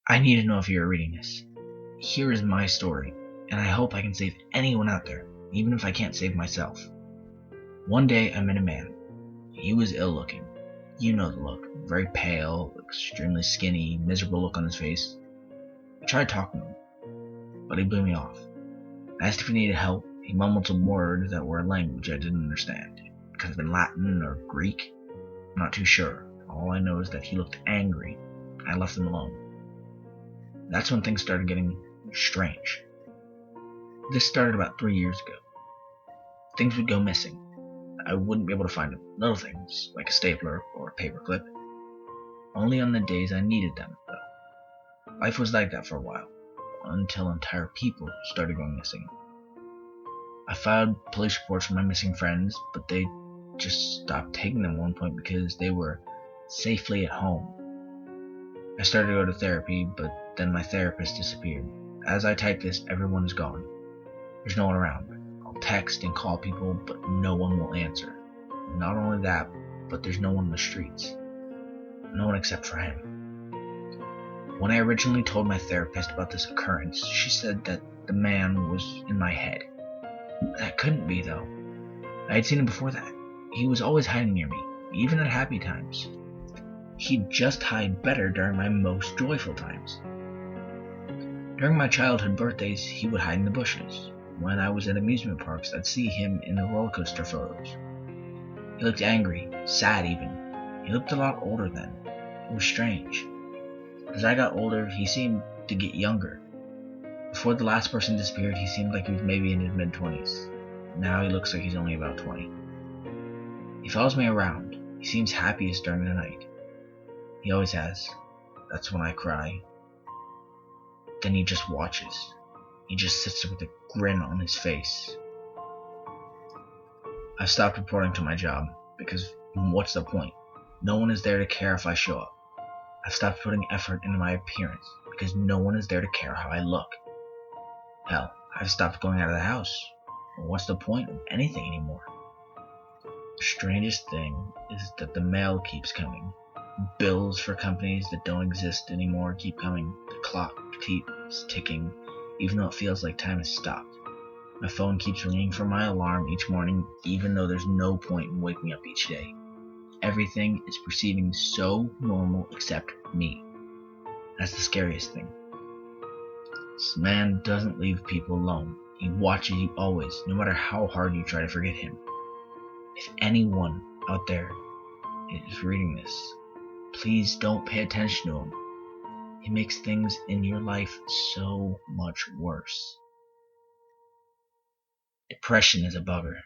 I need to know if you're reading this. Here is my story, and I hope I can save anyone out there, even if I can't save myself. One day I met a man. He was ill looking. You know the look. Very pale, extremely skinny, miserable look on his face. I tried talking to him, but he blew me off. I asked if he needed help. He mumbled some words that were a language I didn't understand. It could have been Latin or Greek. I'm not too sure. All I know is that he looked angry. I left him alone. That's when things started getting strange. This started about 3 years ago. Things would go missing. I wouldn't be able to find them. Little things, like a stapler or a paperclip. Only on the days I needed them, though. Life was like that for a while, until entire people started going missing. I filed police reports for my missing friends, but they just stopped taking them at one point because they were safely at home. I started to go to therapy, but then my therapist disappeared. As I type this, everyone is gone. There's no one around. I'll text and call people, but no one will answer. Not only that, but there's no one in the streets. No one except for him. When I originally told my therapist about this occurrence, she said that the man was in my head. That couldn't be, though. I had seen him before that. He was always hiding near me, even at happy times. He'd just hide better during my most joyful times. During my childhood birthdays, he would hide in the bushes. When I was at amusement parks, I'd see him in the roller coaster photos. He looked angry, sad even. He looked a lot older then. It was strange. As I got older, he seemed to get younger. Before the last person disappeared, he seemed like he was maybe in his mid-20s. Now he looks like he's only about 20. He follows me around. He seems happiest during the night. He always has. That's when I cry. Then he just watches. He just sits there with a grin on his face. I've stopped reporting to my job, because what's the point? No one is there to care if I show up. I've stopped putting effort into my appearance, because no one is there to care how I look. Hell, I've stopped going out of the house. What's the point of anything anymore? The strangest thing is that the mail keeps coming. Bills for companies that don't exist anymore keep coming. The clock keeps ticking, even though it feels like time has stopped. My phone keeps ringing for my alarm each morning, even though there's no point in waking up each day. Everything is proceeding so normal except me. That's the scariest thing. This man doesn't leave people alone. He watches you always, no matter how hard you try to forget him. If anyone out there is reading this, please don't pay attention to him. He makes things in your life so much worse. Depression is a bugger.